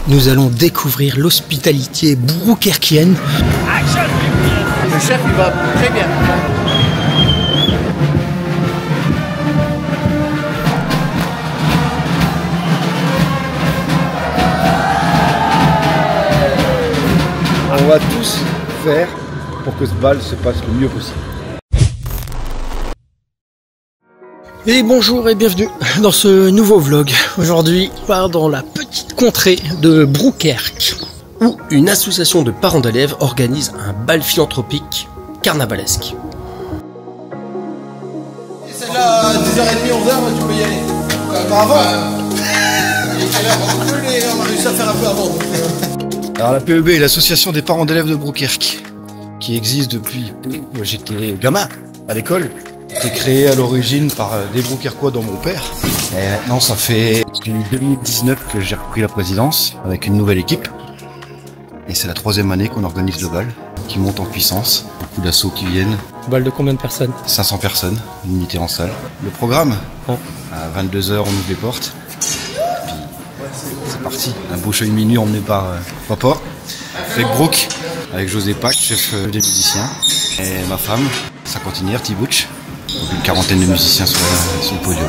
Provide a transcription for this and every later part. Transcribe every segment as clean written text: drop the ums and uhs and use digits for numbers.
nous allons découvrir l'hospitalité broukerkienne. Le chef, il va très bien. On va tous faire pour que ce bal se passe le mieux possible. Et bonjour et bienvenue dans ce nouveau vlog. Aujourd'hui, on part dans la petite contrée de Broukerk, où une association de parents d'élèves organise un bal philanthropique carnavalesque. C'est là, 10h30, 11h, tu peux y aller. Pas avant. On a réussi à faire un peu avant. Alors la PEB est l'association des parents d'élèves de Broukerk, qui existe depuis j'étais gamin à l'école. C'était créé à l'origine par des Broukerkois dont mon père. Et maintenant ça fait depuis 2019 que j'ai repris la présidence avec une nouvelle équipe. Et c'est la 3e année qu'on organise le bal, qui monte en puissance. Beaucoup d'assauts qui viennent. Bal de combien de personnes? 500 personnes, unité en salle. Le programme, à 22h on ouvre les portes. C'est parti, un boucheuil minuit emmené par papa, avec Brooke, avec José Pac, chef des musiciens, et ma femme, sa cantinière, Tibouch, une quarantaine de musiciens sur le podium.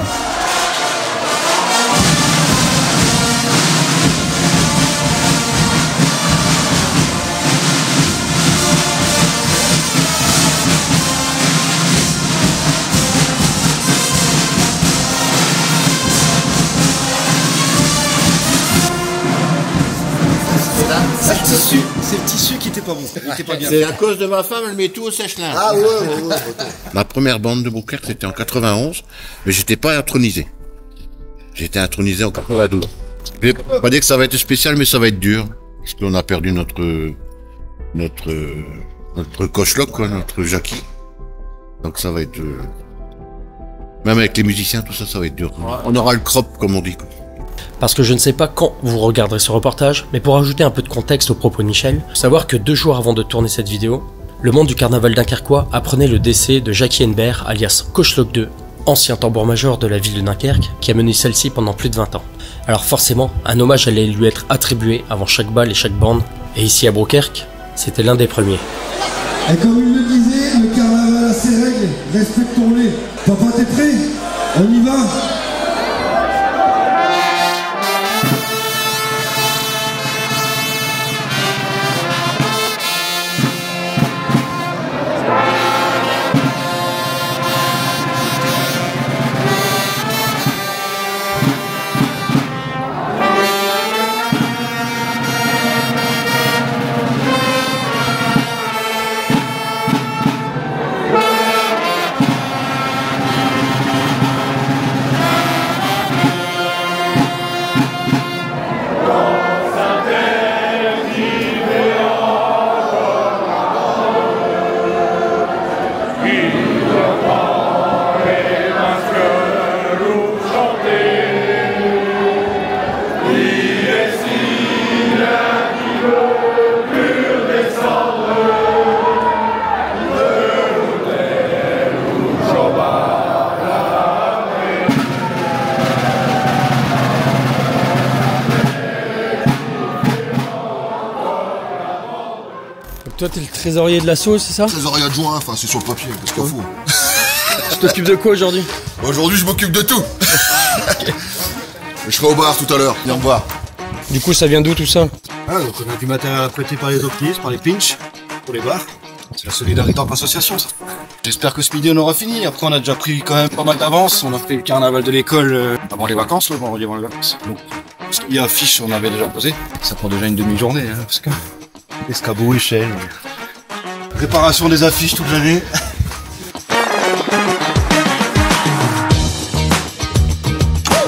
C'est le tissu qui était pas bon, il était pas bien. C'est à cause de ma femme, elle met tout au sèche-linge. Ah ouais. Ma première bande de Broukerk, c'était en 91, mais j'étais pas intronisé. J'étais intronisé en 92. Je vais pas dire que ça va être spécial, mais ça va être dur. Parce qu'on a perdu notre coche-loc, quoi, notre Jackie. Donc ça va être... Même avec les musiciens, tout ça, ça va être dur. On aura le crop, comme on dit, quoi. Parce que je ne sais pas quand vous regarderez ce reportage, mais pour ajouter un peu de contexte aux propos de Michel, faut savoir que 2 jours avant de tourner cette vidéo, le monde du carnaval dunkerquois apprenait le décès de Jackie Henbert, alias Cochloc II, ancien tambour-major de la ville de Dunkerque, qui a mené celle-ci pendant plus de 20 ans. Alors forcément, un hommage allait lui être attribué avant chaque bal et chaque bande, et ici à Broukerk, c'était l'un des premiers. Et comme il le disait, le carnaval a ses règles, respectons-les. Papa, t'es prêt? On y va? Toi, t'es le trésorier de l'asso, c'est ça? Trésorier adjoint, enfin c'est sur le papier, parce qu'il faut. Tu t'occupes de quoi aujourd'hui? Aujourd'hui je m'occupe de tout. Je serai au bar tout à l'heure, viens me voir. Du coup, ça vient d'où tout ça? Donc on a du matériel prêté par les optimistes, par les pinch, pour les bars. C'est la solidarité entre associations, ça. J'espère que ce midi on aura fini. Après on a déjà pris quand même pas mal d'avance. On a fait le carnaval de l'école avant les vacances, le vendredi avant les vacances. Donc, ce qu'il y a affiche, on avait déjà posé. Ça prend déjà une demi-journée, hein, parce que... Escabeau, échelle... Préparation des affiches toute l'année.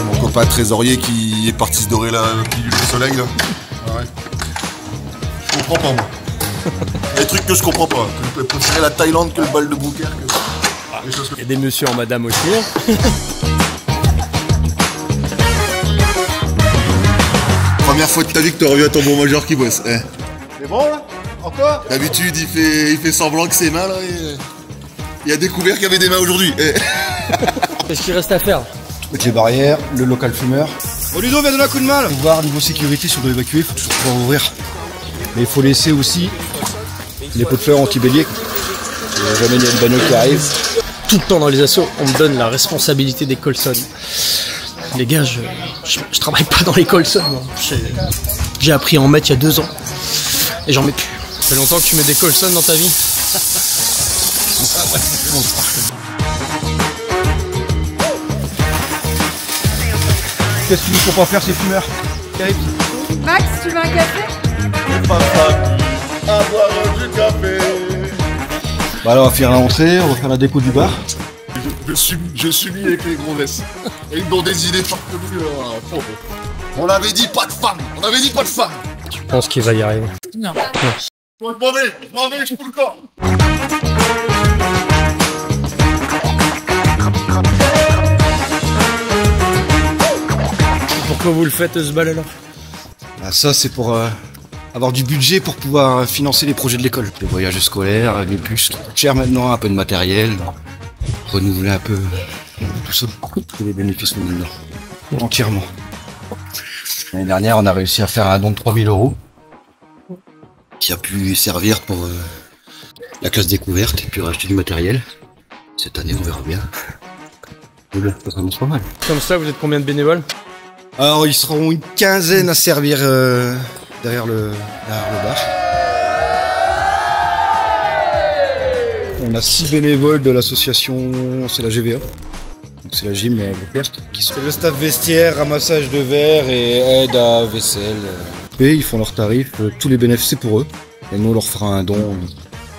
Mon copain trésorier qui est parti se dorer la pilule de soleil là. Ouais. Je comprends pas moi. Les trucs que je comprends pas. Je préférer la Thaïlande que le bal de Broukerk. Il y a des messieurs en madame aussi. Première fois de ta vie que t'as revu un tambour-major qui bosse. C'est bon là? Encore? D'habitude il fait semblant que c'est mains là. Il a découvert qu'il y avait des mains aujourd'hui. Qu'est-ce qu'il reste à faire? Avec les barrières, le local fumeur, Oh Ludo, viens donner un coup de main là. Faut voir niveau sécurité si on doit évacuer, il faut toujours pouvoir ouvrir. Mais il faut laisser aussi les pots de fleurs anti-bélier. Jamais il y a une bagnole qui arrive. Tout le temps dans les assos, on me donne la responsabilité des Colson. Les gars, je travaille pas dans les Colson, moi. J'ai appris à en mettre il y a 2 ans. Et j'en mets plus. Ça fait longtemps que tu mets des Colson dans ta vie? Qu'est-ce qu'il ne faut pas faire ces fumeurs? Max, tu veux un café? À boire du café. Bah là on va faire l'entrée, on va faire la déco du bar. Je suis mis avec les gros vesses. Et ils m'ont des idées farfelues. On avait dit pas de femme. On avait dit pas de femme. Je pense qu'il va y arriver. Non. Je m'en vais, je fous le corps. Pourquoi vous le faites ce bal alors? Bah ça c'est pour avoir du budget pour pouvoir financer les projets de l'école. Les voyages scolaires, les bus, cher maintenant, un peu de matériel, renouveler un peu tout ça. Tous les bénéfices sont dedans. Entièrement. L'année dernière on a réussi à faire un don de 3000 € qui a pu servir pour la classe découverte et puis racheter du matériel. Cette année on verra bien. Ça commence pas mal. Comme ça, vous êtes combien de bénévoles? Alors ils seront une quinzaine à servir derrière le bar. On a 6 bénévoles de l'association, c'est la GVA, donc c'est la gym qui sont le staff vestiaire, ramassage de verre et aide à vaisselle. Et ils font leurs tarifs, tous les bénéfices c'est pour eux. Et nous on leur fera un don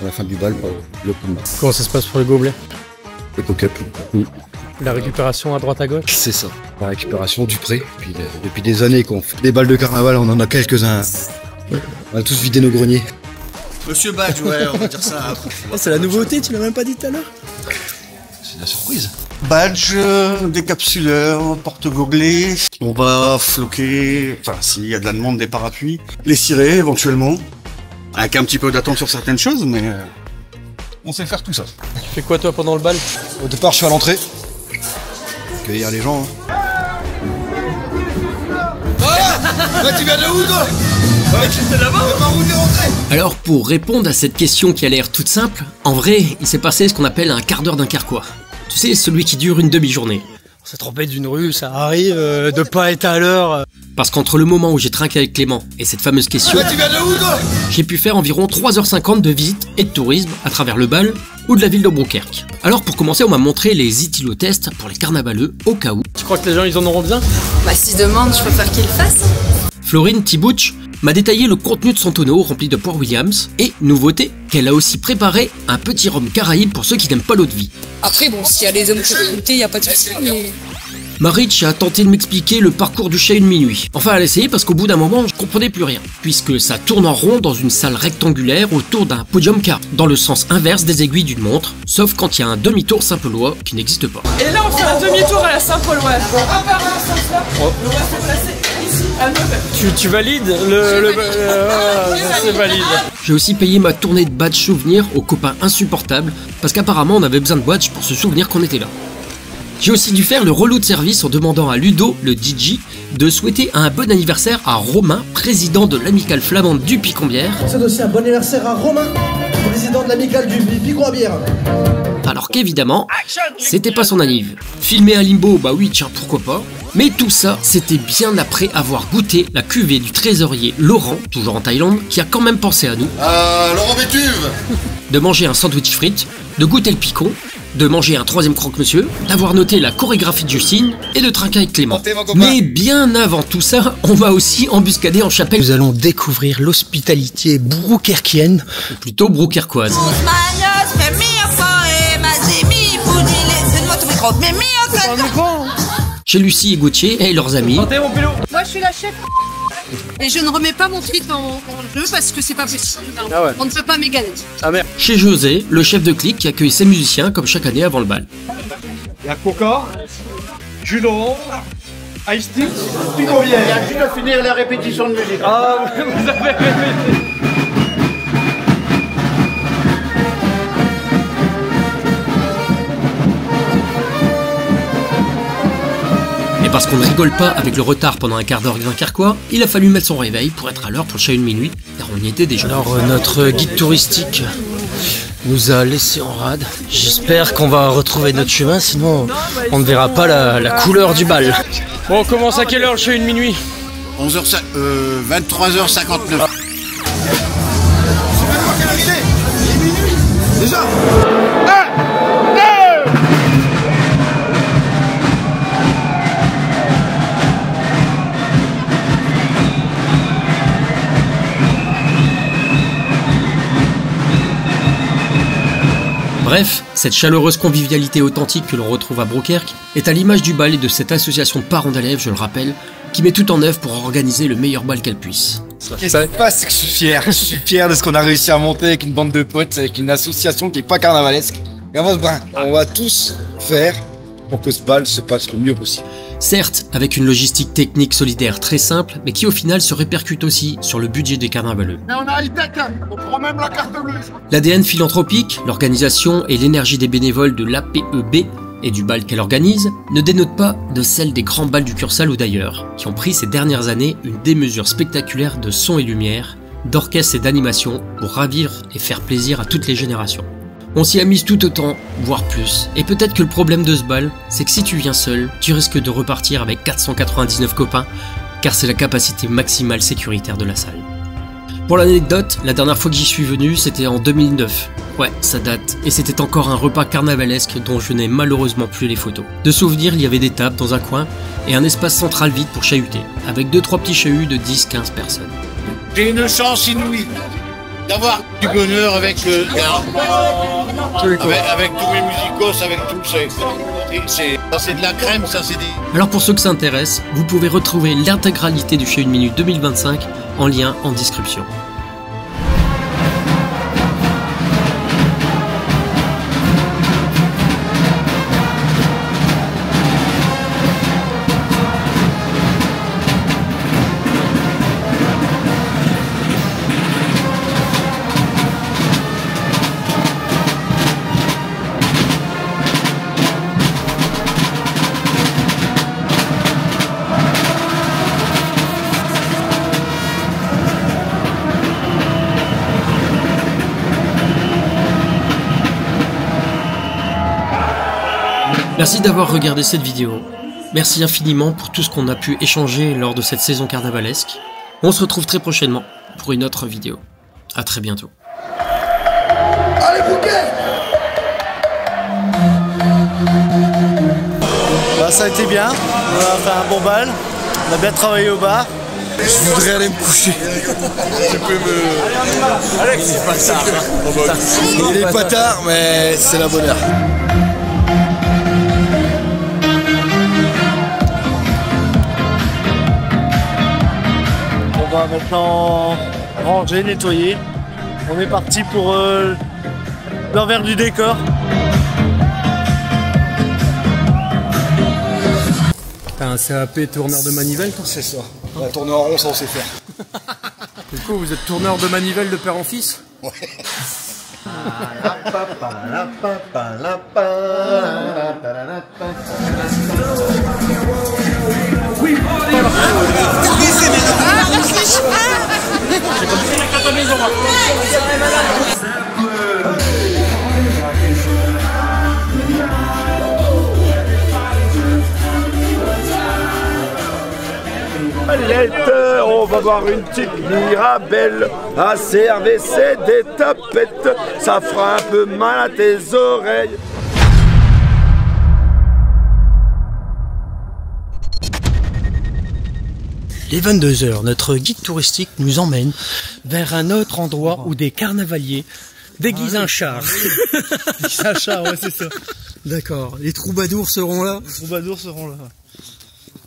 à la fin du bal pour le coup de main. Comment ça se passe pour les gobelets? Le cock-up. Oui. La récupération à droite à gauche? C'est ça, la récupération du pré. Puis, depuis des années qu'on fait des balles de carnaval, on en a quelques-uns. On a tous vidé nos greniers. Monsieur Badge, ouais, on va dire ça. C'est la nouveauté, tu l'as même pas dit tout à l'heure? C'est la surprise. Badge, décapsuleur, porte-gobelets. On va floquer, enfin s'il y a de la demande, des parapluies. Les cirés éventuellement. Avec un petit peu d'attente sur certaines choses, mais on sait faire tout ça. Tu fais quoi toi pendant le bal? Au départ, je suis à l'entrée. Accueillir les gens. Tu viens de où toi? Alors pour répondre à cette question qui a l'air toute simple, en vrai, il s'est passé ce qu'on appelle un quart d'heure d'un Carquois. Tu sais, celui qui dure une demi-journée. On s'est trompé d'une rue, ça arrive de pas être à l'heure. Parce qu'entre le moment où j'ai trinqué avec Clément et cette fameuse question, Tu viens de où toi? j'ai pu faire environ 3h50 de visite et de tourisme à travers le bal ou de la ville de Brouquerque. Alors pour commencer, on m'a montré les itilotests pour les carnavaleux au cas où. Tu crois que les gens ils en auront bien? Bah s'ils demandent, je préfère qu'ils le fassent. Florine Thibouch m'a détaillé le contenu de son tonneau rempli de Port Williams et, nouveauté, qu'elle a aussi préparé un petit rhum caraïbe pour ceux qui n'aiment pas l'eau de vie. Après bon, s'il y a des hommes qui veulent goûter, y a pas de souci, mais... Marich a tenté de m'expliquer le parcours du chat une minuit. Enfin, elle a essayé parce qu'au bout d'un moment, je comprenais plus rien. Puisque ça tourne en rond dans une salle rectangulaire autour d'un podium car dans le sens inverse des aiguilles d'une montre, sauf quand il y a un demi-tour Saint-Pelois qui n'existe pas. Et là, on fait un demi-tour à la Saint-Paulois. Bon, on va dans ce sens-là. On va se placer ici, à 9h. Tu valides c'est valide. J'ai aussi payé ma tournée de badge souvenir aux copains insupportables parce qu'apparemment on avait besoin de badge pour se souvenir qu'on était là. J'ai aussi dû faire le relou de service en demandant à Ludo, le DJ, de souhaiter un bon anniversaire à Romain, président de l'amicale flamande du Picombière. C'est aussi un bon anniversaire à Romain, président de l'amicale du Picombière. Alors qu'évidemment, c'était pas son anniv. Filmer un limbo, bah oui, tiens, pourquoi pas. Mais tout ça, c'était bien après avoir goûté la cuvée du trésorier Laurent, toujours en Thaïlande, qui a quand même pensé à nous. Laurent Bétuve. De manger un sandwich frites, de goûter le picon, de manger un troisième croque-monsieur, d'avoir noté la chorégraphie de Justine et de trinquer avec Clément. Mais bien avant tout ça, on m'a aussi embuscadé en chapelle. Nous allons découvrir l'hospitalité brouquerquienne, ou plutôt brouquerquoise. Chez Lucie et Gauthier et leurs amis. Moi je suis la chef. Et je ne remets pas mon titre en jeu parce que c'est pas possible. Ah ouais. On ne peut pas m'égaler. Ah merde. Chez José, le chef de clique qui accueille ses musiciens comme chaque année avant le bal. Il y a Coca, jus d'orange, Ice Tea, Picombière. Il y a juste à finir la répétition de musique. Ah, vous avez répété. Et parce qu'on ne rigole pas avec le retard pendant un quart d'heure dunkerquois, il a fallu mettre son réveil pour être à l'heure pour le Chahut de minuit, car on y était déjà. Alors notre guide touristique nous a laissé en rade. J'espère qu'on va retrouver notre chemin, sinon on ne verra pas la couleur du bal. Bon, on commence à quelle heure le Chahut de minuit? 23h59. Déjà. Bref, cette chaleureuse convivialité authentique que l'on retrouve à Brouckherk est à l'image du bal et de cette association de parents d'élèves, je le rappelle, qui met tout en œuvre pour organiser le meilleur bal qu'elle puisse. Qu'est-ce qui se passe, c'est que je suis fier de ce qu'on a réussi à monter avec une bande de potes, avec une association qui est pas carnavalesque. Et on va tous faire pour que ce bal se passe le mieux possible. Certes, avec une logistique technique solidaire très simple, mais qui au final se répercute aussi sur le budget des carnavaleux. Mais on a high-tech, on prend même la carte bleue. L'ADN philanthropique, l'organisation et l'énergie des bénévoles de l'APEB et du bal qu'elle organise ne dénotent pas de celle des grands bals du Cursal ou d'ailleurs, qui ont pris ces dernières années une démesure spectaculaire de son et lumière, d'orchestre et d'animation pour ravir et faire plaisir à toutes les générations. On s'y amuse tout autant, voire plus, et peut-être que le problème de ce bal, c'est que si tu viens seul, tu risques de repartir avec 499 copains, car c'est la capacité maximale sécuritaire de la salle. Pour l'anecdote, la dernière fois que j'y suis venu, c'était en 2009. Ouais, ça date, et c'était encore un repas carnavalesque dont je n'ai malheureusement plus les photos. De souvenir, il y avait des tables dans un coin, et un espace central vide pour chahuter, avec 2-3 petits chahuts de 10-15 personnes. J'ai une chance inouïe d'avoir du bonheur avec le avec tous mes musicos, avec tout c'est de la crème, ça c'est des... Alors pour ceux que ça intéresse, vous pouvez retrouver l'intégralité du Chahut de minuit 2025 en lien en description. Merci d'avoir regardé cette vidéo. Merci infiniment pour tout ce qu'on a pu échanger lors de cette saison carnavalesque. On se retrouve très prochainement pour une autre vidéo. À très bientôt. Allez, Brouckherk! Bah, ça a été bien, on a fait un bon bal, on a bien travaillé au bar. Je voudrais aller me coucher. Tu peux me... Alex, c'est pas tard. Il est pas tard, mais c'est la bonne heure. On va maintenant ranger, nettoyer. On est parti pour l'envers du décor. T'as un CAP tourneur de manivelle, toi? C'est ça. On va tourner en rond, ça on sait faire. Du coup, vous êtes tourneur de manivelle de père en fils? Ouais. On va voir une petite Mirabelle, à CRVC des tapettes, ça fera un peu mal à tes oreilles. Les 22 h, notre guide touristique nous emmène vers un autre endroit où des carnavaliers déguisent un char. Déguisent un char, ouais, c'est ça. D'accord. Les troubadours seront là? Les troubadours seront là.